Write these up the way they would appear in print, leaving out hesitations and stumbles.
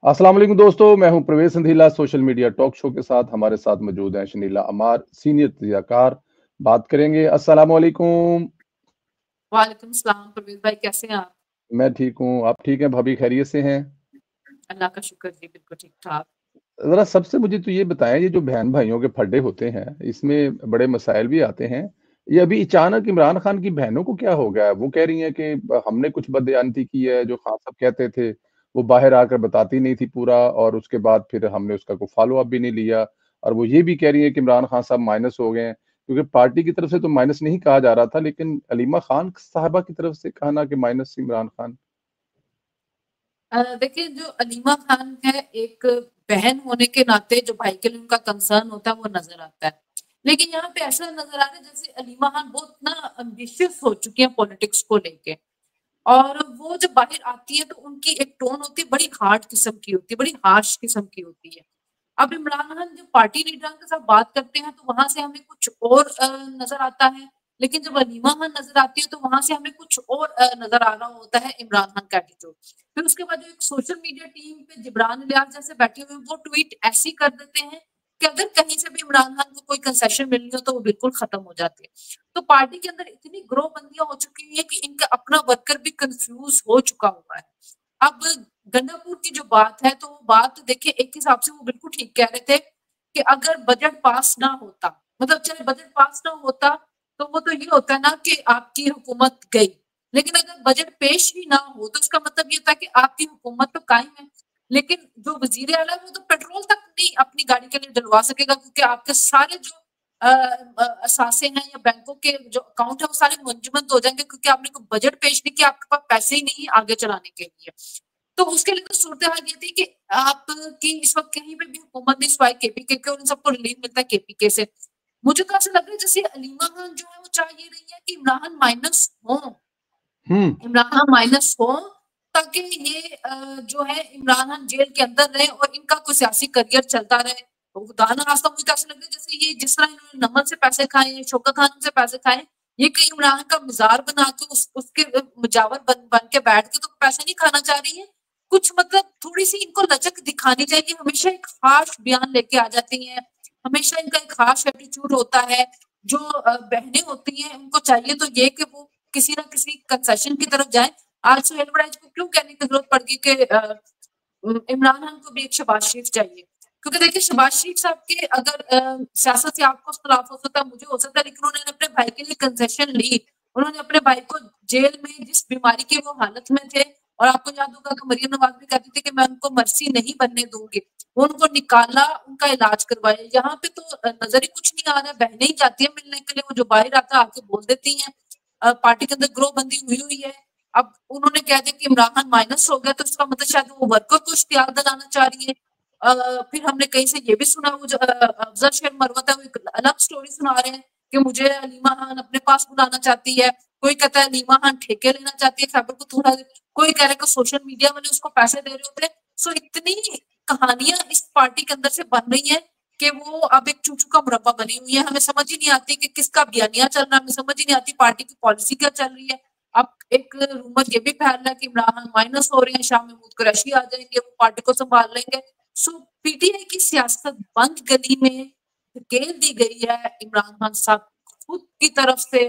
अस्सलाम वालेकुम दोस्तों, मैं हूं प्रवेश संधीला। सोशल मीडिया टॉक शो के साथ हमारे साथ मौजूद हैं शनीला अमार, सीनियर तजज़ियाकार। बात करेंगे। अस्सलाम वालेकुम। वालेकुम सलाम परवेज़ भाई, कैसे हैं आप? मैं ठीक हूं, आप ठीक हैं? भाभी खैरियत से हैं? अल्लाह का शुक्र जी, बिल्कुल ठीक-ठाक। ज़रा सबसे मुझे तो ये बताएं, ये जो बहन-भाइयों के फड्डे होते हैं, इसमें बड़े मसाइल भी आते हैं। ये अभी अचानक इमरान खान की बहनों को क्या हो गया है? वो कह रही हैं कि हमने कुछ बदयानती की है, जो खान साहब कहते थे, वो बाहर आकर बताती नहीं थी पूरा, और उसके बाद फिर हमने उसका कोई फ़ॉलो अप भी नहीं लिया। और वो ये भी कह रही हैं कि इमरान खान साहब माइनस हो गए हैं, क्योंकि पार्टी की तरफ से तो माइनस नहीं कहा जा रहा था, लेकिन अलीमा खान साहिबा की तरफ से कहना कि माइनस इमरान खान। देखिए जो अलीमा खान है, एक बहन होने के नाते जो भाई के लिए उनका कंसर्न होता है वो नज़र आता है। लेकिन यहाँ पे ऐसा नज़र आ रहा है जैसे अलीमा खान बहुत ना एम्बिशियस हो चुकी हैं पॉलिटिक्स को लेके। और वो जब बाहर आती है तो उनकी एक टोन होती है, बड़ी हार्ड किस्म की होती है, बड़ी हार्श किस्म की होती है। अब इमरान खान जब पार्टी लीडर के साथ बात करते हैं तो वहां से हमें कुछ और नजर आता है, लेकिन जब अलीमा खान नजर आती है तो वहां से हमें कुछ और नजर आ रहा होता है इमरान खान का एटीट्यूड। फिर उसके बाद जो एक सोशल मीडिया टीम पे जिब्रान इलियास जैसे बैठे हुए वो ट्वीट ऐसी कर देते हैं कि अगर कहीं से भी इमरान खान को कोई कंसेशन मिलनी हो तो वो बिल्कुल खत्म हो जाती है। तो पार्टी के अंदर इतनी ग्रोहबंदियां हो चुकी है कि इनका अपना वर्कर भी कंफ्यूज हो चुका हुआ है। अब गंडापुर की जो बात है तो वो बात देखिए एक हिसाब से वो बिल्कुल ठीक कह रहे थे कि अगर बजट पास ना होता, मतलब चाहे बजट पास ना होता तो वो तो ये होता है ना कि आपकी हुकूमत गई। लेकिन अगर बजट पेश ही ना हो तो इसका मतलब ये था कि आपकी हुकूमत तो कायम है। लेकिन जो वजीर आला है वो तो पेट्रोल तक नहीं अपनी गाड़ी के लिए डलवा सकेगा, क्योंकि आपके सारे जो असासे हैं या बैंकों के जो अकाउंट है वो सारे मुंजमद हो जाएंगे, क्योंकि आपने कोई बजट पेश नहीं किया, आपके पास पैसे ही नहीं है आगे चलाने के लिए। तो उसके लिए तो सूरत हाल ये थी कि आपकी इस वक्त कहीं पे भी हुकूमत नहीं सिवाय केपीके के, और उन सबको रिलीफ मिलता है केपीके से। मुझे तो ऐसा लग रहा है जैसे अलीमा खान जो है वो चाह ये रही है कि इमरान माइनस हो, हुँ। इमरान खान माइनस हो, ताकि ये जो है इमरान खान जेल के अंदर रहे और इनका कोई सियासी करियर चलता रहे। तो खुदा ना खास्ता मुझे तो ऐसा लग रहा है जैसे ये जिस तरह इन्होंने नमन से पैसे खाए हैं, शौकत खानम से पैसे खाए, ये कहीं इमरान का मज़ार बना के उसके मुजावर बन के बैठ के तो पैसे नहीं खाना चाह रही है। कुछ मतलब थोड़ी-सी इनको लचक दिखानी चाहिए, हमेशा एक हार्श बयान लेके आ जाती हैं, हमेशा इनका एक हार्श एटीट्यूड होता है। जो बहनें होती हैं उनको चाहिए तो ये कि वो किसी ना किसी कंसेशन की तरफ जाएँ। आज सुहेल वड़ाइच को क्यों कहने की ज़रूरत पड़ गई कि इमरान खान को भी एक शहबाज शरीफ चाहिए। क्योंकि देखिए शहबाज शरीफ साहब के अगर सियासत से आपको इख्तिलाफ हो सकता है, मुझे हो सकता है, लेकिन उन्होंने अपने भाई के लिए कंसेशन ली। उन्होंने अपने भाई को जेल में जिस बीमारी की वो हालत में थे, और आपको याद होगा कि मरियम नवाज भी कहती थी कि मैं उनको मर्सी नहीं बनने दूंगी। वो उनको निकाला, उनका इलाज करवाया। यहाँ पे तो नजर ही कुछ नहीं आ रहा है। बहनें ही जाती है मिलने के लिए, वो जो बाहर आता है आके बोल देती हैं। पार्टी के अंदर ग्रोहबंदी हुई हुई है। अब उन्होंने कह दिया कि इमरान खान माइनस हो गया तो इसका मतलब शायद वो वर्कर को इश्तियाक दिलाना चाह रही है। फिर हमने कहीं से ये भी सुना, वो जो अफजल शेख मरवत है वो एक अलग स्टोरी सुना रहे हैं कि मुझे अलीमा खान अपने पास बुलाना चाहती है। कोई कहता है अलीमा खान ठेके लेना चाहती है खैबर पख्तूनख्वा से। कोई कह रहा है कि सोशल मीडिया वाले उसको पैसे दे रहे होते हैं। सो इतनी कहानियां इस पार्टी के अंदर से बन रही है कि वो अब एक चूचू का मुरब्बा बनी हुई है। हमें समझ ही नहीं आती कि किसका बयानिया चल रहा है, हमें समझ ही नहीं आती पार्टी की पॉलिसी क्या चल रही है। अब एक रूमर ये भी फैल रहा है कि इमरान खान माइनस हो रहे हैं, शाह महमूद कुरैशी आ जाएंगे, वो पार्टी को संभाल लेंगे। सो पीटीआई की सियासत बंद गली में धकेल दी गई है इमरान खान साहब खुद की तरफ से,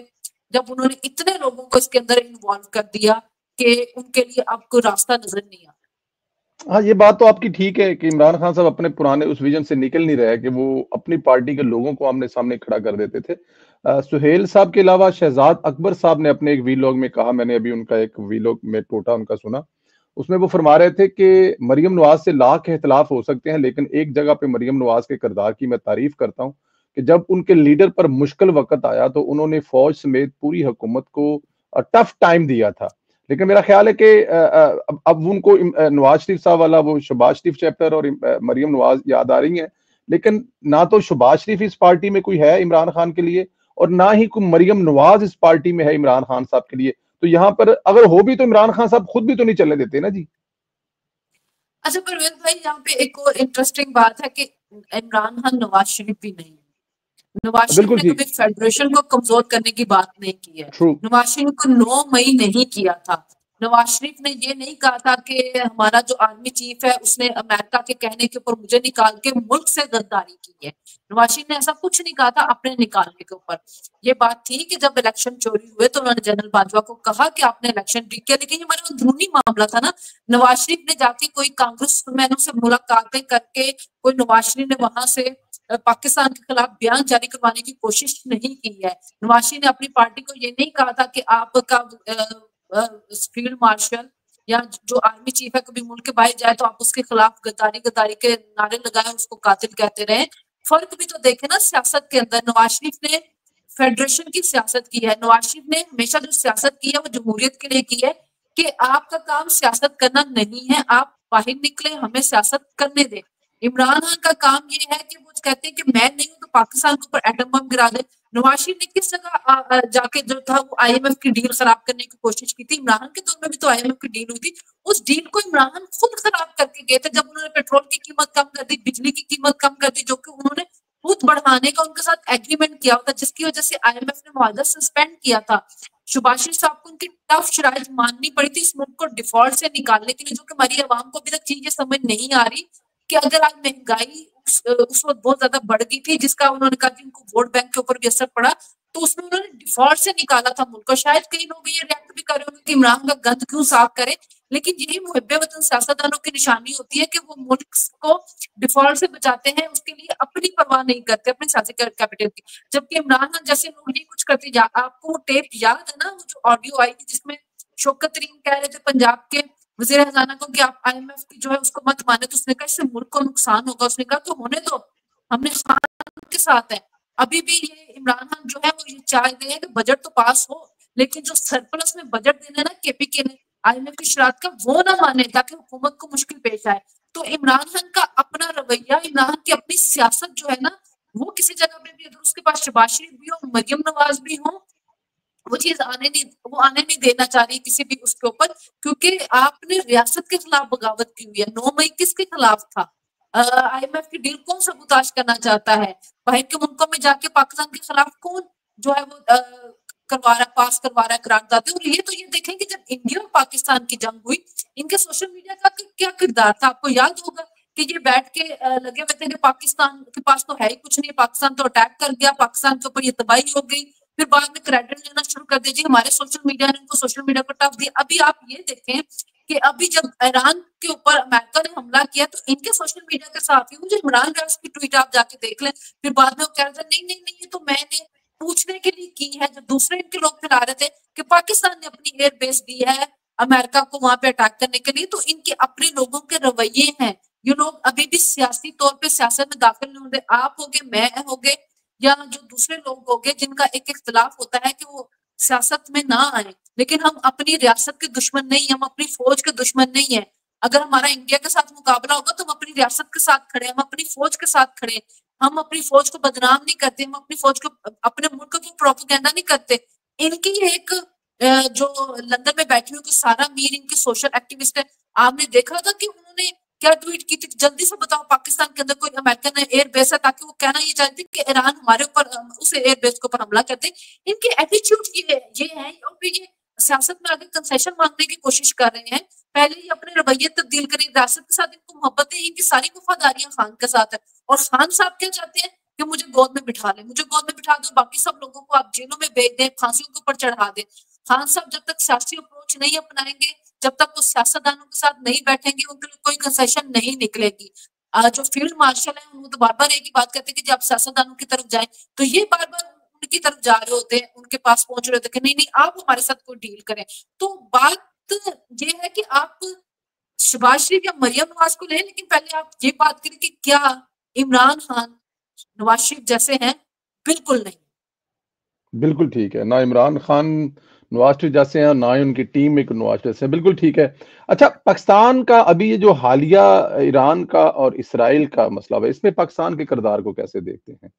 जब उन्होंने इतने लोगों को इसके अंदर इन्वॉल्व कर दिया कि उनके लिए अब कोई रास्ता नजर नहीं आता। हाँ, ये बात तो आपकी ठीक है कि इमरान खान साहब अपने पुराने उस विज़न से निकल नहीं रहे हैं कि वो अपनी पार्टी के लोगों को आमने-सामने खड़ा कर देते थे। सुहेल साहब के अलावा शहज़ाद अकबर साहब ने अपने एक वीलॉग में कहा, मैंने अभी उनका एक वीलॉग में टोटा उनका सुना। उसमें वो फरमा रहे थे कि मरियम नवाज़ से लाख इख्तिलाफ हो सकते हैं, लेकिन एक जगह पे मरियम नवाज़ के किरदार की मैं तारीफ़ करता हूँ कि जब उनके लीडर पर मुश्किल वक़्त आया तो उन्होंने फ़ौज समेत पूरी हुकूमत को टफ़ टाइम दिया था। लेकिन मेरा ख्याल है कि अब उनको नवाज शरीफ साहब वाला वो शहबाज शरीफ चैप्टर और मरियम नवाज याद आ रही हैं, लेकिन ना तो शहबाज शरीफ इस पार्टी में कोई है इमरान खान के लिए, और ना ही कोई मरियम नवाज इस पार्टी में है इमरान खान साहब के लिए। तो यहाँ पर अगर हो भी तो इमरान खान साहब खुद भी तो नहीं चलने देते ना जी। अच्छा परवेज भाई, यहाँ पे एक और इंटरेस्टिंग बात है कि इमरान खान नवाज शरीफ भी नहीं है। नवाज शरीफ बिल्कुल ने ठीक। कभी फेडरेशन को कमजोर करने की बात नहीं की है। ट्रू। नवाज शरीफ को 9 मई नहीं किया था। नवाज शरीफ ने ये नहीं कहा था कि हमारा जो आर्मी चीफ है उसने अमेरिका के कहने के ऊपर मुझे निकाल के मुल्क से गद्दारी की है। नवाज शरीफ ने ऐसा कुछ नहीं कहा था अपने निकालने के ऊपर। ये बात थी कि जब इलेक्शन चोरी हुए तो उन्होंने जनरल बाजवा को कहा कि आपने इलेक्शन रीग किया, लेकिन ये हमारा अंदरूनी मामला था ना। नवाज शरीफ ने जाके कोई कांग्रेसमैनों से मुलाकातें करके कोई नवाज शरीफ ने वहां से पाकिस्तान के खिलाफ बयान जारी करवाने की कोशिश नहीं की है। नवाज शरीफ ने अपनी पार्टी को ये नहीं कहा था कि आपका फील्ड मार्शल या जो आर्मी चीफ है कभी मुल्क के बाहर जाए तो आप उसके खिलाफ गद्दारी गद्दारी के नारे लगाए, उसको कातिल कहते रहे। फर्क भी तो देखे ना सियासत के अंदर। नवाज शरीफ ने फेडरेशन की सियासत की है। नवाज शरीफ ने हमेशा जो सियासत की है वो जमहूरियत के लिए की है कि आपका काम सियासत करना नहीं है, आप बाहर निकले, हमें सियासत करने दें। इमरान खान का काम ये है कि वो कहते हैं कि मैं नहीं हूं तो पाकिस्तान के ऊपर एटम बम गिरा दे। नवाज शरीफ ने किस जगह जाके जो था वो आईएमएफ की डील खराब करने की कोशिश की थी। इमरान खान के दौर में भी तो आईएमएफ की डील हुई थी। उस डील को इमरान खान खुद खराब करके गए थे जब उन्होंने पेट्रोल की कीमत कम कर दी, बिजली की कीमत कम कर दी, जो कि उन्होंने खुद बढ़ाने का उनके साथ एग्रीमेंट किया होता, जिसकी वजह से आईएमएफ ने मुआवजा सस्पेंड किया था। शुभाशीष साहब को उनकी टफ शराइत माननी पड़ी थी इस मुल्क को डिफॉल्ट से निकालने के लिए, जो कि हमारी आवाम को अभी तक चीजें समझ नहीं आ रही कि अगर आज महंगाई उस वक्त बहुत ज्यादा बढ़ गई थी, जिसका उन्होंने कहा कि उनको वोट बैंक के ऊपर भी असर पड़ा, तो उसमें उन्होंने डिफॉल्ट से निकाला था मुल्क को। शायद कई लोग ये रिएक्ट भी कर रहे होंगे कि इमरान का गंद क्यों साफ करे, लेकिन यही मुहब्बे वतन सियासतदानों की निशानी होती है कि वो मुल्क को डिफॉल्ट से बचाते हैं, उसके लिए अपनी परवाह नहीं करते अपने सियासी कैपिटल की। जबकि इमरान खान जैसे लोग ये कुछ करते, आपको वो टेप याद है ना, वो जो ऑडियो आई थी जिसमें शौकत तरीन कह रहे थे पंजाब के वजीर खजाना को कि आप आईएमएफ की जो है उसको मत माने, तो उसने कहा इससे मुल्क को नुकसान होगा। उसने कहा तो होने दो, हमने खान के साथ है। अभी भी ये इमरान खान जो है वो ये चाह रहे हैं कि बजट तो पास हो, लेकिन जो सरप्लस में बजट देना ना केपीके ने आईएमएफ की शरारत का, वो ना माने ताकि हुकूमत को मुश्किल पेश आए। तो इमरान खान का अपना रवैया, इमरान खान की अपनी सियासत जो है ना, वो किसी जगह पे भी अगर उसके पास शहबाज शरीफ भी हो, मरियम नवाज भी हो, वो चीज आने नहीं देना चाह रही किसी भी उसके ऊपर, क्योंकि आपने रियासत के खिलाफ बगावत की हुई है। 9 मई किसके खिलाफ था? आईएमएफ की डील कौन सबूताज करना चाहता है? बाहर के मुल्कों में जाके पाकिस्तान के खिलाफ कौन जो है वो पास करवा रहा है करारदादे। और ये देखें कि जब इंडिया और पाकिस्तान की जंग हुई, इनके सोशल मीडिया का क्या किरदार था? आपको याद होगा कि ये बैठ के लगे हुए थे कि पाकिस्तान के पास तो है ही कुछ नहीं, पाकिस्तान तो अटैक कर गया, पाकिस्तान के ऊपर ये तबाही हो गई, फिर बाद में क्रेडिट लेना शुरू कर दिया जी हमारे सोशल मीडिया ने उनको सोशल मीडिया को टफ दिया। अभी आप ये देखें कि अभी जब ईरान के ऊपर अमेरिका ने हमला किया तो इनके सोशल मीडिया के साथ ही मुझे इमरान खान की ट्वीट आप जाके देख लें, फिर बाद में वो कह रहे थे नहीं नहीं नहीं ये तो मैंने पूछने के लिए की है, जब दूसरे इनके लोग फैला रहे थे कि पाकिस्तान ने अपनी एयर बेस दी है अमेरिका को वहां पे अटैक करने के लिए। तो इनके अपने लोगों के रवैये हैं। ये लोग अभी भी सियासी तौर पे सियासत में दाखिल नहीं होते। आप होगे, मैं होगे, या जो दूसरे लोग होंगे जिनका एक इख्तिलाफ होता है कि वो सियासत में ना आए, लेकिन हम अपनी रियासत के दुश्मन नहीं, हम अपनी फौज के दुश्मन नहीं है। अगर हमारा इंडिया के साथ मुकाबला होगा तो हम अपनी रियासत के साथ खड़े, हम अपनी फौज के साथ खड़े, हम अपनी फौज को बदनाम नहीं करते, हम अपनी फौज को, अपने मुल्क को प्रोपेगेंडा नहीं करते। इनकी एक जो लंदन में बैठी हुई सारा मीर इनकी सोशल एक्टिविस्ट है, आपने देखा था कि उन्होंने क्या ट्वीट की थी? जल्दी से बताओ पाकिस्तान के अंदर कोई अमेरिकन एयर बेस है, ताकि वो कहना ये चाहते कि ईरान हमारे ऊपर उस एयर बेस के ऊपर हमला करते। इनके एटीट्यूड ये है, और फिर ये सियासत में आगे कंसेशन मांगने की कोशिश कर रहे हैं। पहले ही अपने रवैये तब्दील करें, रियासत के साथ इनको मोहब्बत है, इनकी सारी वफादारियां खान के साथ है। और खान साहब क्या चाहते हैं कि मुझे गोद में बिठा ले, मुझे गोद में बिठा दो, बाकी सब लोगों को आप जेलों में भेज दें, फांसियों के ऊपर चढ़ा दें। खान साहब जब तक सियासी अप्रोच नहीं अपनाएंगे, जब तक वो सियासतदानों के साथ नहीं बैठेंगे, उनके लिए कोई कंसेशन नहीं निकलेगी। जो फील्ड मार्शल है वो तो बार बार एक ही बात कहते हैं कि जब आप सियासतदानों की तरफ जाएं, तो ये बार बार उनकी तरफ जा रहे होते हैं, उनके पास पहुंच रहे होते हैं कि नहीं नहीं आप हमारे साथ कोई डील करें। तो बात ये है कि आप शहबाज शरीफ या मरियम नवाज को लें, लेकिन पहले आप ये बात करें कि क्या इमरान खान नवाज शरीफ जैसे हैं? बिल्कुल नहीं। बिल्कुल ठीक है, ना इमरान खान नवाज शरीफ जैसे हैं और ना ही उनकी टीम में नवाज जैसे हैं, बिल्कुल ठीक है। अच्छा, पाकिस्तान का अभी ये जो हालिया ईरान का और इसराइल का मसला है, इसमें पाकिस्तान के किरदार को कैसे देखते हैं?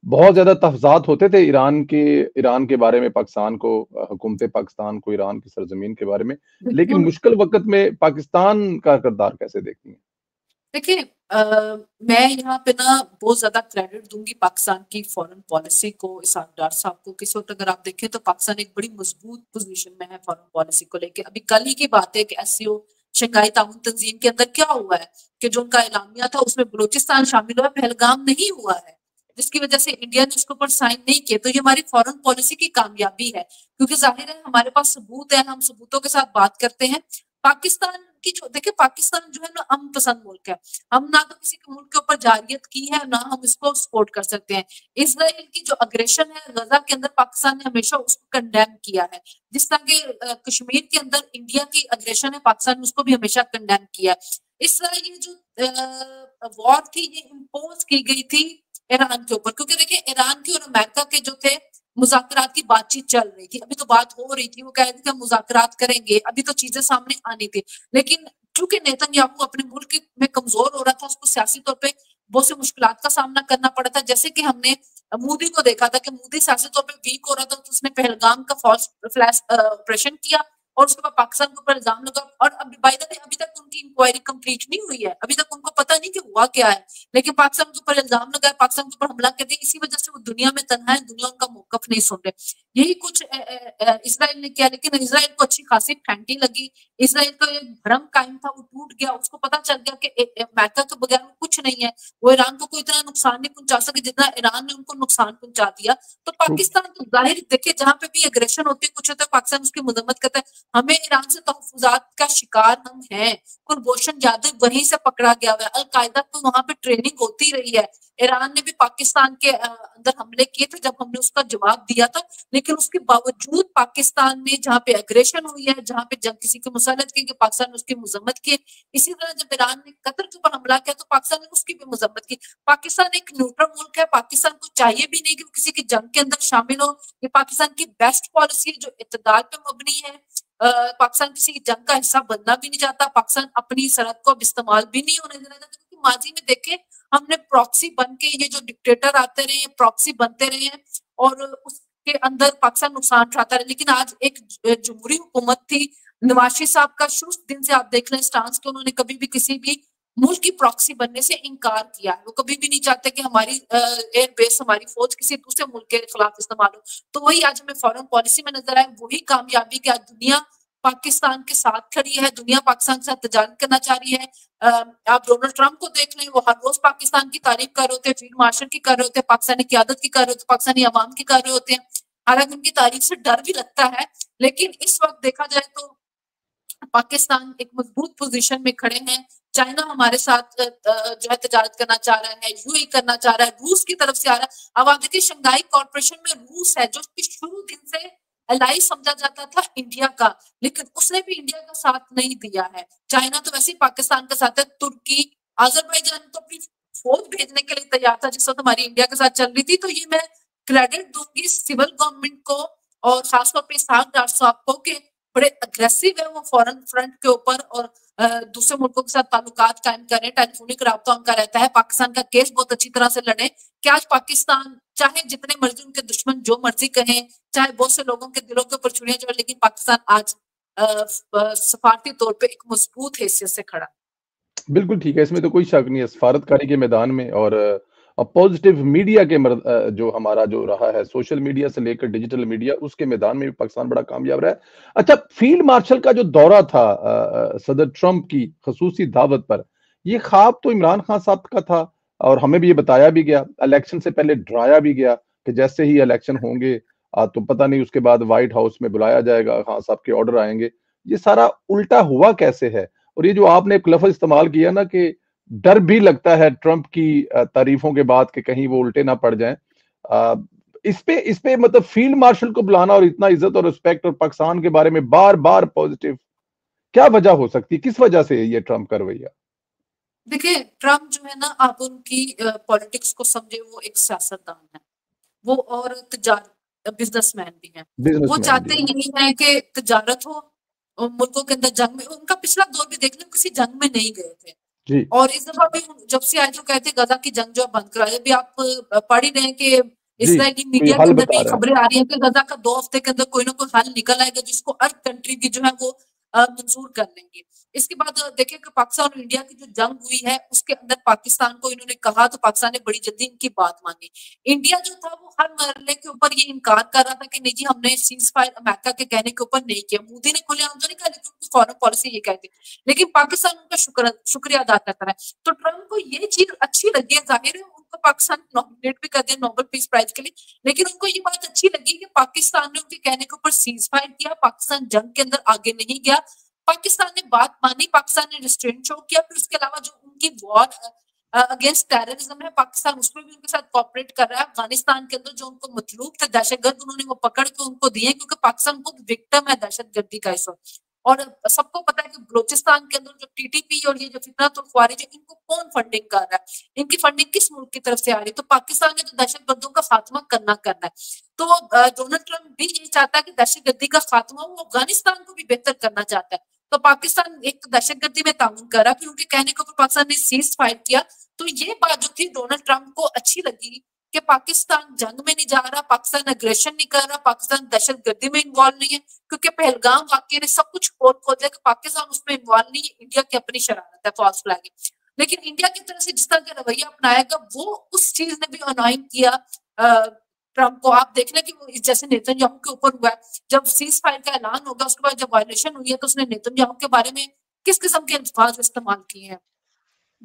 बहुत ज्यादा तफजात होते थे ईरान के बारे में, पाकिस्तान को, हुकूमत पाकिस्तान को ईरान की सरजमीन के बारे में, लेकिन मुश्किल वक्त में पाकिस्तान का किरदार कैसे देखती हैं? देखिए मैं यहाँ पे ना बहुत ज्यादा क्रेडिट दूंगी पाकिस्तान की फॉरेन पॉलिसी को, इसहाक डार साहब को। किस वक्त अगर आप देखें तो पाकिस्तान एक बड़ी मजबूत पोजीशन में है फॉरेन पॉलिसी को लेके। अभी कल ही की बात है कि एससीओ शंघाई ताउन तंजीम के अंदर क्या हुआ है कि जो उनका एलामिया था उसमें बलूचिस्तान शामिल हुआ, पहलगाम नहीं हुआ है, जिसकी वजह से इंडिया ने उसके ऊपर साइन नहीं किया। तो ये हमारी फॉरेन पॉलिसी की कामयाबी है, क्योंकि जाहिर है हमारे पास सबूत है, हम सबूतों के साथ बात करते हैं। पाकिस्तान की जो देखिए, पाकिस्तान जो है ना अमन पसंद मुल्क है। हम ना तो किसी के मुल्क के ऊपर जारियत की है, ना हम इसको सपोर्ट कर सकते हैं। इसराइल की जो अग्रेशन है गजा के अंदर, पाकिस्तान ने हमेशा उसको कंडेम किया है। जिस तरह के कश्मीर के अंदर इंडिया की अग्रेशन है, पाकिस्तान ने उसको भी हमेशा कंडेम किया है। इस तरह ये जो वॉर थी ये इम्पोज की गई थी ईरान के ऊपर, क्योंकि देखिए ईरान की और अमेरिका के जो थे मुज़ाकरात की बातचीत चल रही थी। अभी तो बात हो रही थी, वो कह रहे थे कि हम मुज़ाकरात करेंगे, अभी तो चीजें सामने आनी थी। लेकिन चूंकि नेतन्याहू अपने मुल्क में कमजोर हो रहा था, उसको सियासी तौर पे बहुत सी मुश्किलात का सामना करना पड़ा था। जैसे कि हमने मोदी को देखा था कि मोदी सियासी तौर पे वीक हो रहा था, तो उसने पहलगाम का फॉल्स फ्लैश ऑपरेशन किया और उसके बाद पाकिस्तान के ऊपर इल्जाम लगा। और अभी बाय द वे अभी तक उनकी इंक्वायरी कंप्लीट नहीं हुई है, अभी तक उनको पता नहीं कि हुआ क्या है। लेकिन पाकिस्तान के ऊपर इल्जाम लगा है, पाकिस्तान के ऊपर हमला कर दिया, इसी वजह से वो दुनिया में तन्हा है, दुनिया उनका मौकफ नहीं सुन रहे। यही कुछ इसराइल ने किया, लेकिन इसराइल को अच्छी खासी फैंटी लगी। इसराइल का एक भ्रम कायम था, वो टूट गया। उसको पता चल गया कि अमेरिका के बगैर वो कुछ नहीं है, वो ईरान को कोई इतना नुकसान नहीं पहुंचा सके जितना ईरान ने उनको नुकसान पहुंचा दिया। तो पाकिस्तान तो जाहिर देखिए, जहां पे भी एग्रेशन होती है, कुछ होता है, पाकिस्तान उसकी मजम्मत करता है। हमें ईरान से तहफुजात का शिकार हम हैं। कुलभूषण जाधव वहीं से पकड़ा गया हुआ है, अलकायदा तो वहां पे ट्रेनिंग होती रही है। ईरान ने भी पाकिस्तान के अंदर हमले किए थे जब हमने उसका जवाब दिया था। लेकिन उसके बावजूद पाकिस्तान ने जहां पे एग्रेशन हुई है, जहां पे जंग किसी की मुसलत की, पाकिस्तान ने उसकी मजम्मत की। इसी तरह जब ईरान ने कतर के ऊपर हमला किया तो पाकिस्तान ने उसकी भी मजम्मत की। पाकिस्तान एक न्यूट्रल मुल्क है, पाकिस्तान को चाहिए भी नहीं कि वो किसी की जंग के अंदर शामिल हो। ये पाकिस्तान की बेस्ट पॉलिसी है जो इत्तेदाल पे मबनी है। पाकिस्तान किसी की जंग का हिस्सा बनना भी नहीं चाहता। पाकिस्तान अपनी सरहद को अब इस्तेमाल भी नहीं होने देना चाहता, क्योंकि माजी में देखे हमने प्रॉक्सी बन के, ये जो डिक्टेटर आते रहे प्रॉक्सी बनते रहे हैं और उसके अंदर पाकिस्तान नुकसान उठाता रहा। लेकिन आज एक जमहूरी हुकूमत थी, नवाज शरीफ साहब का शुरू दिन से आप देख लें स्टांस के, उन्होंने कभी भी किसी भी मुल्क की प्रॉक्सी बनने से इनकार किया है। वो कभी भी नहीं चाहते कि हमारी एयर बेस, हमारी फौज किसी दूसरे मुल्क के खिलाफ इस्तेमाल हो। तो वही आज हमें फॉरेन पॉलिसी में नजर आए, वही कामयाबी कि आज दुनिया पाकिस्तान के साथ खड़ी है, दुनिया पाकिस्तान के साथ तजारत करना चाह रही है। आप डोनाल्ड ट्रंप को देख लें, वो हर रोज पाकिस्तान की तारीफ कर रहे होते हैं, फील्ड मार्शल की कर रहे होते हैं, पाकिस्तानी क्यादत की कर रहे होते हैं, पाकिस्तानी अवाम की कर रहे होते हैं। हालांकि उनकी तारीफ से डर भी लगता है, लेकिन इस वक्त देखा जाए तो पाकिस्तान एक मजबूत पोजीशन में खड़े हैं। चाइना हमारे साथ जो है तजारत करना चाह रहा है, यूएई करना चाह रहा है, रूस की तरफ से आ रहा है। अब आप देखिए शंघाई कॉर्पोरेशन में रूस है, जो कि शुरू दिन से एलाई समझा जाता था इंडिया का, लेकिन उसने भी इंडिया का साथ नहीं दिया है। चाइना तो वैसे ही पाकिस्तान का साथ है। तुर्की, अजरबैजान तो अपनी फौज भेजने के लिए तैयार था जिस वक्त हमारी इंडिया के साथ चल रही थी। तो ये मैं क्रेडिट दूंगी सिविल गवर्नमेंट को और खासतौर पर इसहाक डार साहब को कि बड़े अग्रेसिव है वो फॉरेन फ्रंट के ऊपर और दूसरे मुल्कों के साथ ताल्लुकात कायम करें, टेलीफोनिक राब्ता उनका रहता है, पाकिस्तान का केस बहुत अच्छी तरह से लड़े कि आज पाकिस्तान चाहे जितने मर्जी उनके दुश्मन जो मर्जी कहें, चाहे बहुत से लोगों के दिलों के ऊपर छुरियां चढ़े, लेकिन पाकिस्तान आज सफारती तौर पे एक मजबूत हैसियत से खड़ा। बिल्कुल ठीक है, इसमें तो कोई शक नहीं है सफारतकारी के मैदान में। और पॉजिटिव मीडिया के जो हमारा जो रहा है, सोशल मीडिया से लेकर डिजिटल मीडिया, उसके मैदान में भी पाकिस्तान बड़ा कामयाब रहा है। अच्छा, फील्ड मार्शल का जो दौरा था सदर ट्रंप की खसूसी दावत पर, ये ख्वाब तो इमरान खान साहब का था और हमें भी ये बताया भी गया, इलेक्शन से पहले डराया भी गया कि जैसे ही इलेक्शन होंगे तो पता नहीं उसके बाद व्हाइट हाउस में बुलाया जाएगा, खान साहब के ऑर्डर आएंगे। ये सारा उल्टा हुआ कैसे है? और ये जो आपने एक लफ्ज इस्तेमाल किया ना कि डर भी लगता है ट्रंप की तारीफों के बाद कि कहीं वो उल्टे ना पड़ जाएं, इस पे मतलब फील्ड मार्शल को बुलाना और इतना इज्जत और रिस्पेक्ट और पाकिस्तान के बारे में बार बार पॉजिटिव, क्या वजह हो सकती है? किस वजह से ये ट्रंप का रवैया? देखिए ट्रंप जो है ना, आप उनकी पॉलिटिक्स को समझे, वो एक सियासतदान है, वो और बिजनेसमैन भी है। वो बिजनेसमैन भी चाहते है। यही है कि तजारत हो और मुल्कों के अंदर जंग में, उनका पिछला दौर भी देख लो, किसी जंग में नहीं गए थे। जी और इस दफा भी जब से आए तो कहते गजा की जंग जो है बंद कराए। अभी आप पढ़ ही रहे हैं कि जी, इसराइली कोई मीडिया के हल अंदर बता भी रहा है। खबरें आ रही हैं कि गजा का 2 हफ्ते के अंदर कोई ना कोई हल निकल आएगा, जिसको अर्ब कंट्री भी जो है वो मंजूर कर लेंगे। इसके बाद देखिए कि पाकिस्तान और इंडिया की जो जंग हुई है उसके अंदर पाकिस्तान को इन्होंने कहा तो पाकिस्तान ने बड़ी जल्दी इनकी बात मानी। इंडिया जो था वो हर मरले के ऊपर ये इनकार कर रहा था कि नहीं जी हमने सीज फायर अमेरिका के कहने के ऊपर नहीं किया। मोदी ने खुलेआम तो नहीं कहा लेकिन उनकी फॉरेन पॉलिसी ये कहती, लेकिन पाकिस्तान उनका शुक्रिया अदा करता है। तो ट्रम्प को ये चीज अच्छी लगी है, जाहिर है उनको पाकिस्तान नॉमिनेट भी कर दिया नोबेल पीस प्राइज के लिए, लेकिन उनको ये बात अच्छी लगी कि पाकिस्तान ने उनके कहने के ऊपर सीज फायर किया, पाकिस्तान जंग के अंदर आगे नहीं गया, पाकिस्तान ने बात मानी, पाकिस्तान ने रिस्ट्रेंट शो किया। फिर उसके अलावा जो उनकी वॉर अगेंस्ट टेररिज्म है पाकिस्तान उसमें भी उनके साथ कोऑपरेट कर रहा है। अफगानिस्तान के अंदर जो उनको मतलूब थे दहशतगर्द उन्होंने वो पकड़ के उनको दिए क्योंकि पाकिस्तान खुद विक्टिम है दहशतगर्दी का इस वक्त। और सबको पता है कि बलोचिस्तान के अंदर जो टीटीपी और ये जो फितरत और ख्वारिज इनको कौन फंडिंग कर रहा है, इनकी फंडिंग किस मुल्क की तरफ से आ रही है, तो पाकिस्तान ने तो दहशतगर्दों का खात्मा करना है। तो डोनाल्ड ट्रम्प भी ये चाहता है कि दहशतगर्दी का खात्मा वो अफगानिस्तान को भी बेहतर करना चाहता है। तो पाकिस्तान एक दहशतगर्दी में ताउन कर रहा है, फिर उनके कहने के ऊपर पाकिस्तान ने सीज फायर किया। तो ये बात जो थी डोनाल्ड ट्रम्प को अच्छी लगी कि पाकिस्तान जंग में नहीं जा रहा, पाकिस्तान अग्रेशन नहीं कर रहा, पाकिस्तान दहशतगर्दी में इन्वॉल्व नहीं है, क्योंकि पहलगाम वाकये ने सब कुछ खोल दिया कि पाकिस्तान उसमें इन्वॉल्व नहीं है, इंडिया की अपनी शरारत है, फॉल्स फ्लैगिंग। लेकिन इंडिया की तरफ से जिस तरह का रवैया अपनाएगा वो उस चीज ने भी अनॉइंग किया ट्रम्प को। आप देख लें कि वो जैसे नेतन्याहू के ऊपर हुआ है, जब सीज फायर का ऐलान होगा उसके बाद जब वायलेशन हुई है तो उसने नेतन्याहू के बारे में किस किस्म के अल्फाज इस्तेमाल किए हैं,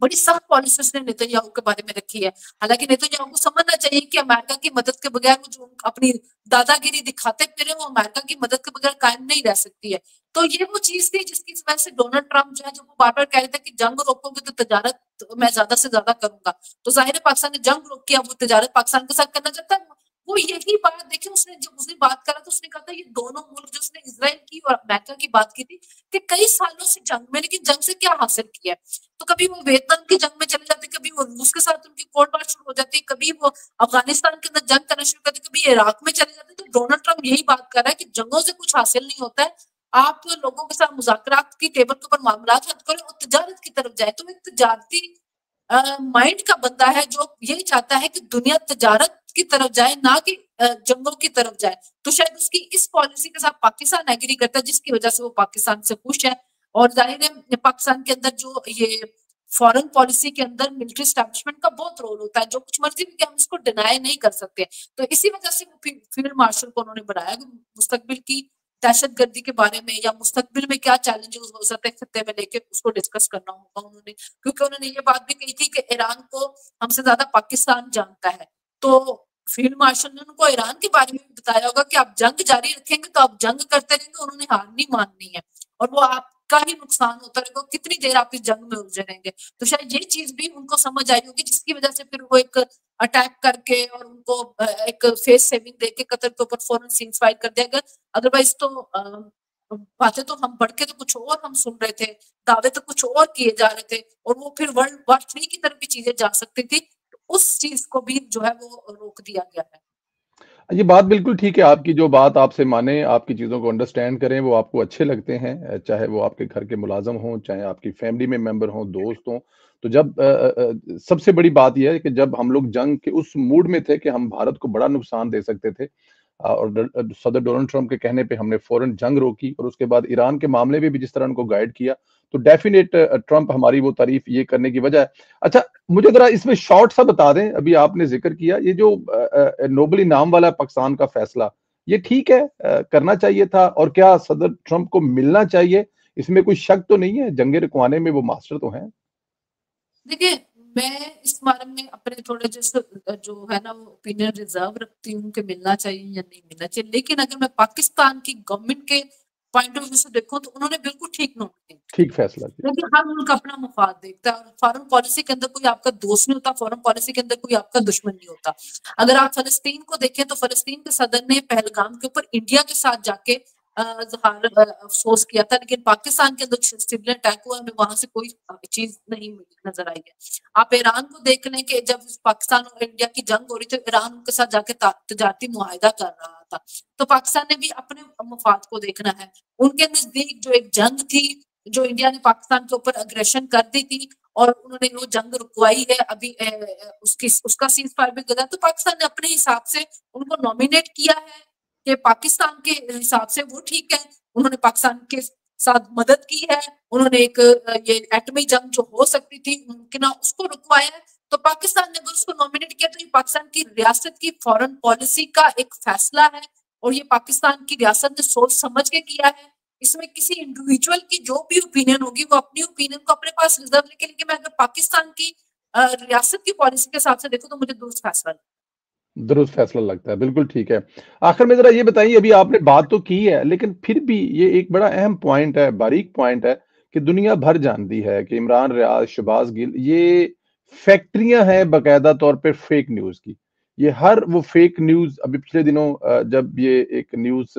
बड़ी सख्त पॉलिसी उसने नेतन्याहू के बारे में रखी है। हालांकि नेतन्याहू को समझना चाहिए कि अमेरिका की मदद के बगैर वो जो अपनी दादागिरी दिखाते फिरे वो अमेरिका की मदद के बगैर कायम नहीं रह सकती है। तो ये वो चीज थी जिसकी वजह से डोनाल्ड ट्रम्प जो है जो वो बार बार कह रहे थे कि जंग रोकोगे तो तजारत मैं ज्यादा से ज्यादा करूंगा, तो जाहिर है पाकिस्तान ने जंग रोक किया, वो तजारत पाकिस्तान के साथ करना चाहता है। वो यही बात देखिए उसने जब उसने बात करा तो उसने कहा था ये दोनों मुल्क जो उसने इसराइल की और अमेरिका की बात की थी कि कई सालों से जंग में, लेकिन जंग से क्या हासिल किया है। तो कभी वो वियतनाम की जंग में चले जाते, कभी वो रूस के साथ उनकी कोल्ड वार शुरू हो जाती, कभी वो अफगानिस्तान के अंदर जंग करना शुरू करते, कभी इराक में चले जाते। तो डोनाल्ड ट्रम्प यही बात कर रहा है कि जंगों से कुछ हासिल नहीं होता है, आप लोगों के साथ मुज़ाकरात की टेबल के ऊपर मामलात हल करें और तजारत की तरफ जाए। तो एक तजारती माइंड का बंदा है जो यही चाहता है कि दुनिया तजारत की तरफ जाए ना कि जंगों की तरफ जाए। तो शायद उसकी इस पॉलिसी के साथ पाकिस्तान एग्री करता है जिसकी वजह से वो पाकिस्तान से खुश है। और जाहिर है पाकिस्तान के अंदर जो ये फॉरेन पॉलिसी के अंदर मिलिट्री एस्टैब्लिशमेंट का बहुत रोल होता है, जो कुछ मर्जी भी हम उसको डिनाई नहीं कर सकते। तो इसी वजह से वो फील्ड मार्शल को उन्होंने बनाया कि मुस्तकबिल की दहशतगर्दी के बारे में या मुस्तकबिल में क्या चैलेंजेस हो सकते हैं खत्ते में लेके उसको डिस्कस करना होगा उन्होंने, क्योंकि उन्होंने ये बात भी कही थी कि ईरान को हमसे ज्यादा पाकिस्तान जानता है। तो फील्ड मार्शल ने उनको ईरान के बारे में बताया होगा कि आप जंग जारी रखेंगे तो आप जंग करते रहेंगे, उन्होंने हार नहीं माननी है और वो आपका ही नुकसान होता रहेगा, कितनी देर आप इस जंग में उलझे रहेंगे। तो शायद ये चीज भी उनको समझ आई होगी जिसकी वजह से फिर वो एक अटैक करके और उनको एक फेस सेविंग देके कतर के ऊपर फौरन सीज फायर कर दिया गया। अदरवाइज तो बातें तो हम बढ़ के तो कुछ और हम सुन रहे थे, दावे तो कुछ और किए जा रहे थे और वो फिर वर्ल्ड वॉर 3 की तरफ भी चीजें जा सकती थी। उस चीज को भी जो है वो रोक दिया गया है। ये बात बिल्कुल ठीक है आपकी, जो बात आपसे माने, आपकी चीज़ों को अंडरस्टैंड करें, वो आपको अच्छे लगते हैं, चाहे वो आपके घर के मुलाज़िम हों, चाहे आपकी फैमिली में मेंबर हों, दोस्त हों। तो जब सबसे बड़ी बात ये है कि जब हम लोग जंग के उस मूड में थे कि हम भारत को बड़ा नुकसान दे सकते थे और सदर डोनाल्ड ट्रम्प के कहने पे हमने फौरन जंग रोकी और उसके बाद ईरान के मामले में भी जिस तरह उनको गाइड किया, तो डेफिनेट ट्रम्प हमारी वो तारीफ ये करने की वजह है। अच्छा, मुझे जरा इसमें शॉर्ट सा बता दें, अभी आपने जिक्र किया ये जो नोबेल इनाम वाला पाकिस्तान का फैसला, ये ठीक है, करना चाहिए था, और क्या सदर ट्रम्प को मिलना चाहिए? इसमें कोई शक तो नहीं है, जंगे रुकवाने में वो मास्टर तो हैं। देखिए, मैं इस बारे में अपने थोड़े जैसे जो है ना वो ओपिनियन रिजर्व रखती हूँ कि मिलना चाहिए या नहीं मिलना चाहिए। लेकिन अगर मैं पाकिस्तान की गवर्नमेंट के पॉइंट ऑफ व्यू से देखूं तो उन्होंने बिल्कुल ठीक नोट ठीक फैसला किया। क्योंकि हर मुल्क अपना मफाद देखता है और फॉरेन पॉलिसी के अंदर कोई आपका दोस्त नहीं होता, फॉरेन पॉलिसी के अंदर कोई आपका दुश्मन नहीं होता। अगर आप फलस्तीन को देखें तो फलस्तीन के सदर ने पहलगाम के ऊपर इंडिया के साथ जाके अफसोस किया था, लेकिन पाकिस्तान के अंदर सिविल अटैक हुआ, हमें वहां से कोई चीज नहीं नजर आई है। आप ईरान को देख लें कि जब पाकिस्तान और इंडिया की जंग हो रही थी, ईरान उनके साथ जाके तजारती मुआहिदा कर रहा था। तो पाकिस्तान ने भी अपने मफाद को देखना है। उनके नजदीक जो एक जंग थी, जो इंडिया ने पाकिस्तान के ऊपर अग्रेशन कर दी थी और उन्होंने वो जंग रुकवाई है, अभी उसका सीज फायर भी गया, तो पाकिस्तान ने अपने हिसाब से उनको नॉमिनेट किया है कि पाकिस्तान के हिसाब से वो ठीक है। उन्होंने पाकिस्तान के साथ मदद की है, उन्होंने एक ये एटमी जंग जो हो सकती थी मुमकिन उसको रुकवाया है। तो पाकिस्तान ने अगर उसको नॉमिनेट किया तो ये पाकिस्तान की रियासत की फॉरेन पॉलिसी का एक फैसला है और ये पाकिस्तान की रियासत ने सोच समझ के किया है। इसमें किसी इंडिविजुअल की जो भी ओपिनियन होगी वो अपनी ओपिनियन को अपने पास रिजर्व लेके, लेकिन मैं अगर पाकिस्तान की रियासत की पॉलिसी के हिसाब से देखूं तो मुझे दुरुस्त फैसला दुरुस्त फैसला लगता है, बिल्कुल ठीक है। आखिर में ज़रा ये बताइए, अभी आपने बात तो की है, लेकिन फिर भी ये एक बड़ा अहम पॉइंट है, बारीक पॉइंट है कि दुनिया भर जानती है कि इमरान रियाज, शहबाज गिल ये फैक्ट्रियाँ हैं बाकायदा तौर पे फेक न्यूज़ की। ये हर वो फेक न्यूज़ अभी पिछले दिनों जब ये एक न्यूज़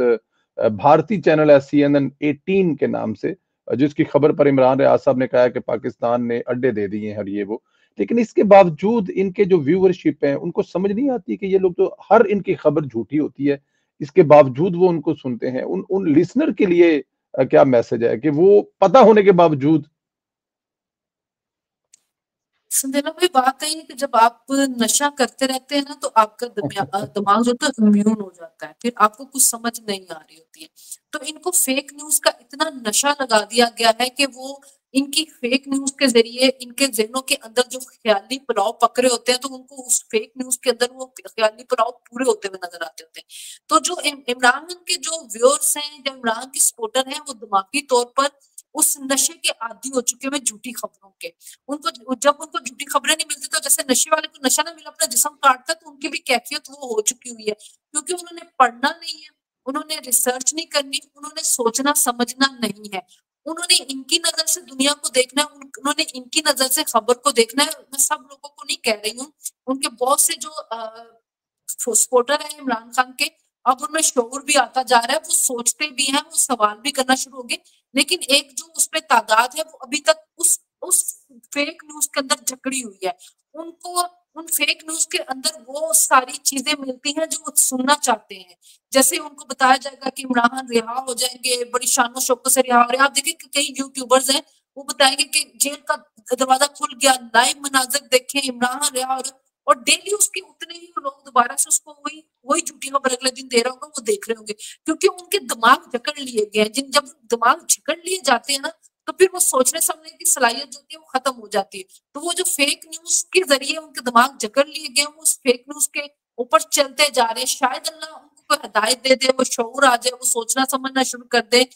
भारतीय चैनल है CNN 18 के नाम से जिसकी खबर पर इमरान रियाज साहब ने कहा है कि पाकिस्तान ने अड्डे दे दिए हैं और ये वो। लेकिन इसके बावजूद इनके जो व्यूअरशिप है उनको समझ नहीं आती कि ये लोग तो हर इनकी खबर झूठी होती है, इसके बावजूद वो उनको सुनते हैं। उन उन लिसनर के लिए क्या मैसेज है कि वो पता होने के बावजूद संजना भाई, बात है कि जब आप नशा करते रहते हैं ना तो आपका दिमाग जो तो इम्यून हो जाता है, फिर आपको कुछ समझ नहीं आ रही होती है। तो इनको फेक न्यूज का इतना नशा लगा दिया गया है कि वो इनकी फेक न्यूज के जरिए इनके जहनों के अंदर जो ख्याली पुलाव पकड़े होते हैं तो उनको उस फेक न्यूज के अंदर वो ख्याली पुलाव पूरे होते हुए नजर आते होते हैं। तो जो इमरान खान के जो व्यूअर्स हैं, जो इमरान के सपोर्टर हैं, वो दिमागी तौर पर उस नशे के आदी हो चुके हैं झूठी खबरों के। उनको जब उनको झूठी खबरें नहीं मिलती तो जैसे नशे वाले को नशा ना मिला अपना जिस्म काटता, तो उनकी भी कैफियत वो हो चुकी हुई है, क्योंकि उन्होंने पढ़ना नहीं है, उन्होंने रिसर्च नहीं करनी, उन्होंने सोचना समझना नहीं है, उन्होंने इनकी नजर से दुनिया को देखना है, उन्होंने इनकी नजर से खबर को देखना है। मैं सब लोगों को नहीं कह रही हूँ, उनके बहुत से जो सपोर्टर है इमरान खान के, अब उनमें शोर भी आता जा रहा है, वो सोचते भी हैं, वो सवाल भी करना शुरू हो गए। लेकिन एक जो उसपे तादाद है वो अभी तक उस फेक न्यूज के अंदर जकड़ी हुई है। उनको उन फेक न्यूज के अंदर वो सारी चीजें मिलती हैं जो वो सुनना चाहते हैं। जैसे उनको बताया जाएगा कि इमरान खान रिहा हो जाएंगे, बड़ी शानो शौकत से रिहा हो रहे हैं। आप देखिए कि कई यूट्यूबर्स हैं, वो बताएंगे कि जेल का दरवाजा खुल गया, लाइव मनाजिर देखे, इमरान खान रिहा हो रहे, और डेली उसके उतने ही लोग दोबारा से उसको वही वही झूठी खबर अगले दिन दे रहा होगा, वो देख रहे होंगे, क्योंकि उनके दिमाग जकड़ लिए गए हैं। जिन जब दिमाग जकड़ लिए जाते हैं ना, तो फिर वो सोचने समझने की सलाहियत जो होती है वो खत्म हो जाती है। तो वो जो फेक न्यूज के जरिए उनके दिमाग जकड़ लिए गए, वो उस फेक न्यूज के ऊपर चलते जा रहे हैं। शायद अल्लाह उनको कोई हिदायत दे दे, वो शऊर आ जाए, वो सोचना समझना शुरू कर दे।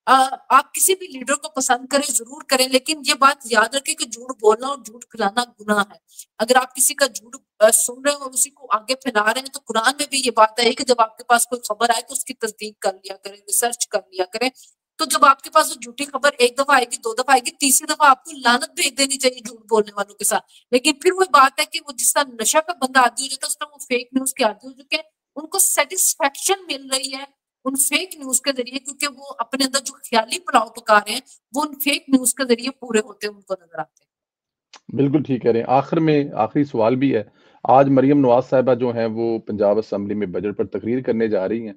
आप किसी भी लीडर को पसंद करें, जरूर करें, लेकिन ये बात याद रखें कि झूठ बोलना और झूठ फैलाना गुनाह है। अगर आप किसी का झूठ सुन रहे हैं और उसी को आगे फैला रहे हैं, तो कुरान में भी ये बात है कि जब आपके पास कोई खबर आए तो उसकी तस्दीक कर लिया करें, रिसर्च कर लिया करें। तो जब आपके पास वो झूठी खबर एक दफा आएगी, दो दफा आएगी, तीसरी दफा आपको लानत भेज देनी चाहिए झूठ बोलने वालों के साथ। लेकिन फिर वो बात है कि वो जिस तरह नशा का बंदा आदी हो जाता है, उस तरह वो फेक न्यूज के आदी हो चुके हैं। उनको सेटिस्फेक्शन मिल रही है उन फेक न्यूज के जरिए, क्योंकि वो अपने अंदर जो ख्याली पुलाव पका रहे हैं वो उन फेक न्यूज के जरिए पूरे होते उनको नजर आते हैं। बिल्कुल ठीक कह रहे हैं। आखिर में आखिरी सवाल भी है। आज मरियम नवाज साहिबा जो हैं वो पंजाब असेंबली में बजट पर तकरीर करने जा रही हैं।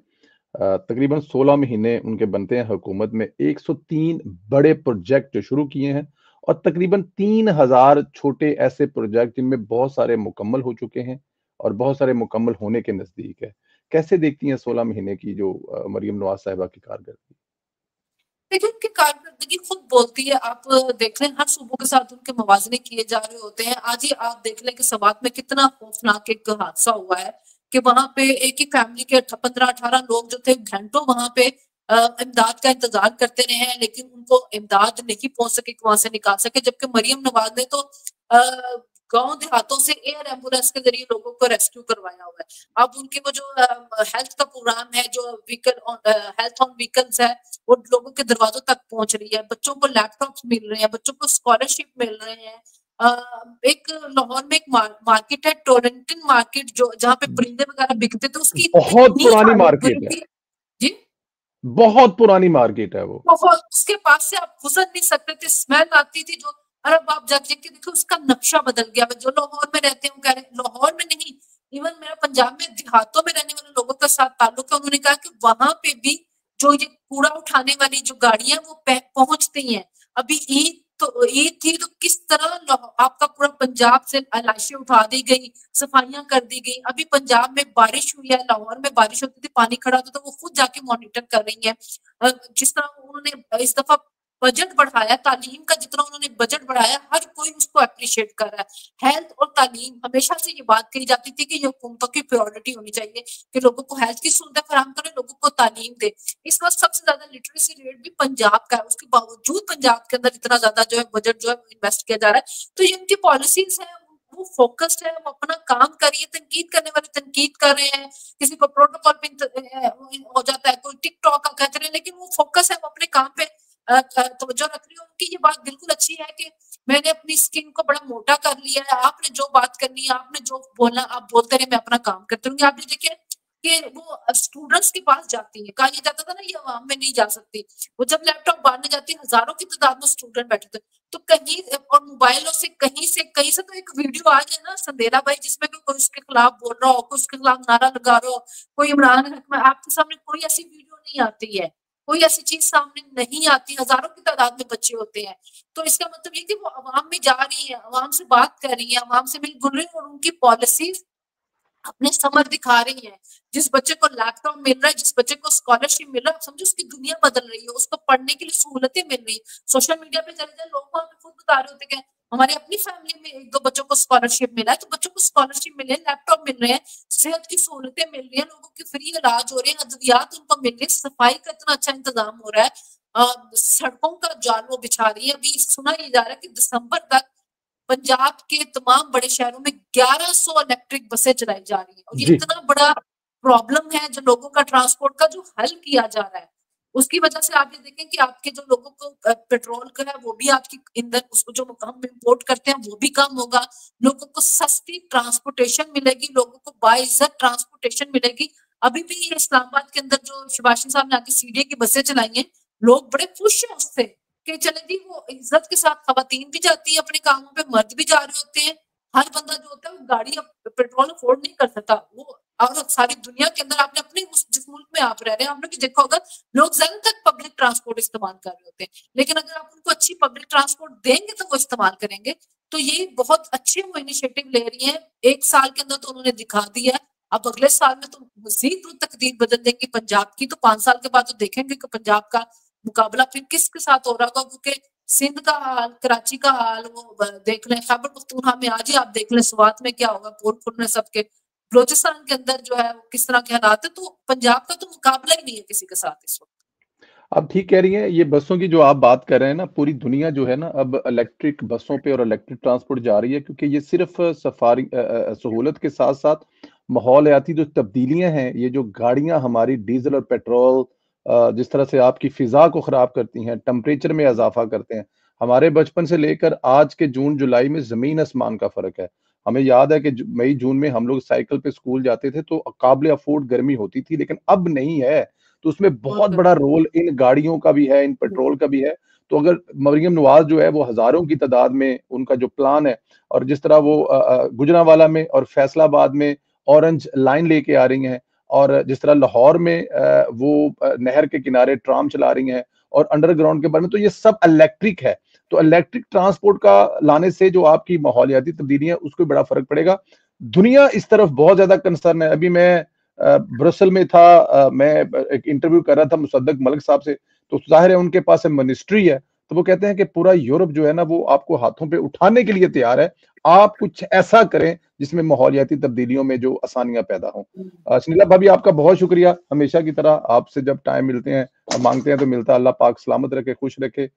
तकरीबन 16 महीने उनके बनते हैं हुकूमत में, 103 बड़े प्रोजेक्ट शुरू किए हैं और तकरीबन 3000 छोटे ऐसे प्रोजेक्ट जिनमें बहुत सारे मुकम्मल हो चुके हैं और बहुत सारे मुकम्मल होने के नजदीक है। कैसे देखती हैं 16 महीने की जो मरियम नवाज साहिबा की कारकर्दगी? देखिए उनकी कारकर्दगी खुद बोलती है। आप देख लें हर सूबों के साथ उनके मवाजने किए जा रहे होते हैं। आज ही आप देख लें कि सवात में कितना खौफनाक एक हादसा हुआ है कि वहां पे एक ही फैमिली के 15-18 लोग जो थे घंटों वहां पे इमदाद का इंतजार करते रहे हैं, लेकिन उनको इमदाद नहीं पहुंच सके कि वहां से निकाल सके। जबकि मरियम नवाज ने तो गांव देहातों से एयर एम्बुलेंस के जरिए लोगों को रेस्क्यू करवाया हुआ है। अब उनके वो जो हेल्थ का प्रोग्राम है, जो व्हीकल हेल्थ ऑन व्हीकल्स है, वो लोगों के दरवाजों तक पहुंच रही है। बच्चों को लैपटॉप्स मिल रहे हैं, बच्चों को स्कॉलरशिप मिल रहे हैं। एक लाहौर में एक मार्केट है, टोरंटन मार्केट, जो जहाँ पे परिंदे वगैरह बिकते थे, उसकी बहुत इतनी पुरानी हालत बुरी मार्केट है, थी जी। बहुत पुरानी मार्केट है वो। बहुत, उसके पास से आप गुजर नहीं सकते थे, स्मेल आती थी जो। और अब आप जाके के देखो उसका नक्शा बदल गया है। जो लाहौर में रहते हैं वो कह रहे हैं, लाहौर में नहीं, इवन मेरा पंजाब में देहातों में रहने वाले लोगों के साथ ताल्लुक है, उन्होंने कहा कि वहां पे भी जो ये कूड़ा उठाने वाली जो गाड़ियां वो पहुंचती हैं। अभी ईद थी तो किस तरह आपका पूरा पंजाब से लाशें उठा दी गई, सफाइयां कर दी गई। अभी पंजाब में बारिश हुई है, लाहौर में बारिश होती थी, पानी खड़ा होता था, वो खुद जाके मॉनिटर कर रही है। जिस तरह उन्होंने इस दफा बजट बढ़ाया, तालीम का जितना उन्होंने बजट बढ़ाया, हर कोई उसको अप्रिशिएट कर रहा है। हेल्थ और तालीम, हमेशा से ये बात कही जाती थी कि ये हुकूमतों की प्रायोरिटी होनी चाहिए कि लोगों को हेल्थ की सुविधा फराहम करे, लोगों को तालीम दे। इस वक्त सबसे ज्यादा लिटरेसी रेट भी पंजाब का है, उसके बावजूद पंजाब के अंदर इतना ज्यादा जो है बजट जो है इन्वेस्ट किया जा रहा है। तो ये उनकी पॉलिसीज है, वो फोकस्ड है, वो अपना काम कर रही है। तनकीद करने वाले तनकीद कर रहे हैं, किसी को प्रोटोकॉल पे हो जाता है, कोई टिकटॉक का कहते रहे, लेकिन वो फोकस है, वो अपने काम पे तवज्जो रख रही है। उनकी ये बात बिल्कुल अच्छी है कि मैंने अपनी स्किन को बड़ा मोटा कर लिया है, आपने जो बात करनी है, आपने जो बोलना आप बोलते रहे, मैं अपना काम करती रहूंगी। आपने देखिए कि वो स्टूडेंट्स के पास जाती है, कहा ये जाता था ना ये अवाम में नहीं जा सकती, वो जब लैपटॉप बांटने जाती, हजारों की तादाद में स्टूडेंट बैठे थे, तो कहीं और मोबाइलों से कहीं से तो एक वीडियो आ जाए ना संदेला भाई, जिसमें कोई उसके खिलाफ बोल रहा हो, कोई उसके खिलाफ नारा लगा रहा हो, कोई इमरान खान, आपके सामने कोई ऐसी वीडियो नहीं आती है, कोई ऐसी चीज सामने नहीं आती, हजारों की तादाद में बच्चे होते हैं। तो इसका मतलब ये कि वो अवाम में जा रही है, अवाम से बात कर रही है, अवाम से मिलजुल रही है, और उनकी पॉलिसीज अपने समर दिखा रही है। जिस बच्चे को लैपटॉप मिल रहा है, जिस बच्चे को स्कॉलरशिप मिल रहा है, समझो उसकी दुनिया बदल रही है, उसको पढ़ने के लिए सहूलतें मिल रही है। सोशल मीडिया पे चले जाए, लोग वहां पे खुद बता रहे होते हैं हमारी अपनी फैमिली में एक दो बच्चों को स्कॉलरशिप मिला है, तो बच्चों को स्कॉलरशिप मिले, लैपटॉप मिल रहे हैं, सेहत की सहूलतें मिल रही है, लोगों के फ्री इलाज हो रहे हैं, अद्वियात उनको मिल रही है, सफाई का इतना अच्छा इंतजाम हो रहा है, सड़कों का जाल वो बिछा रही है। अभी सुना ही जा रहा है कि दिसंबर तक पंजाब के तमाम बड़े शहरों में 1100 इलेक्ट्रिक बसें चलाई जा रही है, और ये जी। इतना बड़ा प्रॉब्लम है जो लोगों का ट्रांसपोर्ट का जो हल किया जा रहा है, उसकी वजह से आप ये देखें कि आपके जो लोगों को पेट्रोल का है वो भी आपकी ईंधन, उसको जो हम इंपोर्ट करते हैं वो भी कम होगा, लोगों को सस्ती ट्रांसपोर्टेशन मिलेगी, लोगों को बाइज्जत ट्रांसपोर्टेशन मिलेगी। अभी भी ये इस्लामाबाद के अंदर जो शिवाशी साहब ने आके सीडीए की बसें चलाई हैं, लोग बड़े खुश हैं उससे कि चले जी, वो इज्जत के साथ खवातीन भी जाती है अपने कामों पे, मर्द भी जा रहे होते हैं। हर बंदा जो होता है वो गाड़ी पेट्रोल अफोर्ड नहीं कर सकता, वो और सारी दुनिया के अंदर आपने अपने जिस मुल्क में आप रह रहे हैं, आपने भी देखा होगा लोग ज्यादातर पब्लिक ट्रांसपोर्ट इस्तेमाल कर रहे होते हैं, लेकिन अगर आप उनको अच्छी पब्लिक ट्रांसपोर्ट देंगे तो वो इस्तेमाल करेंगे। तो ये बहुत अच्छे वो इनिशिएटिव ले रही है, 1 साल के अंदर तो उन्होंने दिखा दिया है, अब अगले साल में तो मजीद वो तकदीर बदल देंगी पंजाब की, तो 5 साल के बाद तो देखेंगे कि पंजाब का मुकाबला फिर किसके साथ हो रहा होगा, क्योंकि सिंध का हाल, कराची का हाल वो देख लें, खैबर पख्तूनख्वा में आज ही आप देख लें स्वात में क्या होगा, पोरपुर में सबके, बलोचिस्तान के अंदर जो है किस तरह के हालात है, तो पंजाब का तो मुकाबला ही नहीं है किसी के साथ इस वक्त। आप ठीक कह रही हैं, ये बसों की जो आप बात कर रहे हैं ना, पूरी दुनिया जो है ना अब इलेक्ट्रिक बसों पे और इलेक्ट्रिक ट्रांसपोर्ट जा रही है, क्योंकि ये सिर्फ सफारी सहूलत के साथ साथ माहौलियाती जो तब्दीलियां हैं, ये जो गाड़ियां हमारी डीजल और पेट्रोल जिस तरह से आपकी फिजा को खराब करती हैं, टेम्परेचर में इजाफा करते हैं। हमारे बचपन से लेकर आज के जून जुलाई में जमीन आसमान का फर्क है। हमें याद है कि मई जून में हम लोग साइकिल पे स्कूल जाते थे तो काबिल अफोर्ड गर्मी होती थी, लेकिन अब नहीं है। तो उसमें बहुत बड़ा रोल इन गाड़ियों का भी है, इन पेट्रोल का भी है। तो अगर मरियम नवाज जो है वो हजारों की तादाद में उनका जो प्लान है, और जिस तरह वो गुजरांवाला में और फैसलाबाद में ऑरेंज लाइन लेके आ रही हैं, और जिस तरह लाहौर में वो नहर के किनारे ट्राम चला रही हैं, और अंडरग्राउंड के बारे में, तो ये सब इलेक्ट्रिक है। तो इलेक्ट्रिक ट्रांसपोर्ट का लाने से जो आपकी माहौलियाती तब्दीली है उसको बड़ा फर्क पड़ेगा। दुनिया इस तरफ बहुत ज्यादा कंसर्न है। अभी मैं ब्रसल में था, मैं एक इंटरव्यू कर रहा था मुसद्दक मलिक साहब से, तो जाहिर है उनके पास मिनिस्ट्री है, तो वो कहते हैं कि पूरा यूरोप जो है ना वो आपको हाथों पे उठाने के लिए तैयार है, आप कुछ ऐसा करें जिसमें माहौलियाती तब्दीलियों में जो आसानियां पैदा हों। सुनीला भाभी, आपका बहुत शुक्रिया, हमेशा की तरह आपसे जब टाइम मिलते हैं मांगते हैं तो मिलता है। अल्लाह पाक सलामत रखे, खुश रखे।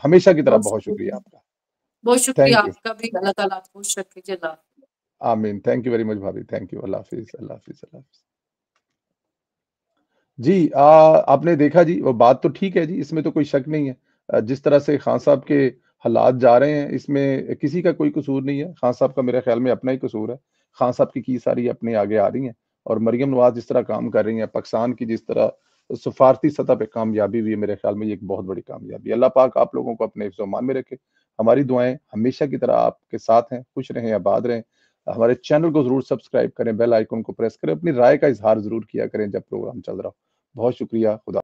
हमेशा की तरह बहुत शुक्रिया आपका। बहुत शुक्रिया थैंक यू। आपका भी, अल्लाह ताला आपको खुश रखे। जल्लाह। आमीन। थैंक यू वेरी मच भाभी, थैंक यू। अल्लाह हाफिज, अल्लाह हाफिज, अल्लाह हाफिज। जी, आपने देखा जी, वो बात तो ठीक है जी, इसमें तो कोई शक नहीं है। जिस तरह से खान साहब के हालात जा रहे हैं, इसमें किसी का कोई कसूर नहीं है। खान साहब का मेरे ख्याल में अपना ही कसूर है। खान साहब की सारी अपने आगे आ रही हैं, और मरियम नवाज जिस तरह काम कर रही हैं, पाकिस्तान की जिस तरह सफारती सतह पे कामयाबी हुई है, मेरे ख्याल में ये एक बहुत बड़ी कामयाबी है। अल्लाह पाक आप लोगों को अपने हिफ्ज़-ओ-मान में रखे। हमारी दुआएं हमेशा की तरह आपके साथ हैं। खुश रहें, आबाद रहें। हमारे चैनल को जरूर सब्सक्राइब करें, बेल आइकन को प्रेस करें, अपनी राय का इजहार जरूर किया करें जब प्रोग्राम चल रहा हो। बहुत शुक्रिया। खुदा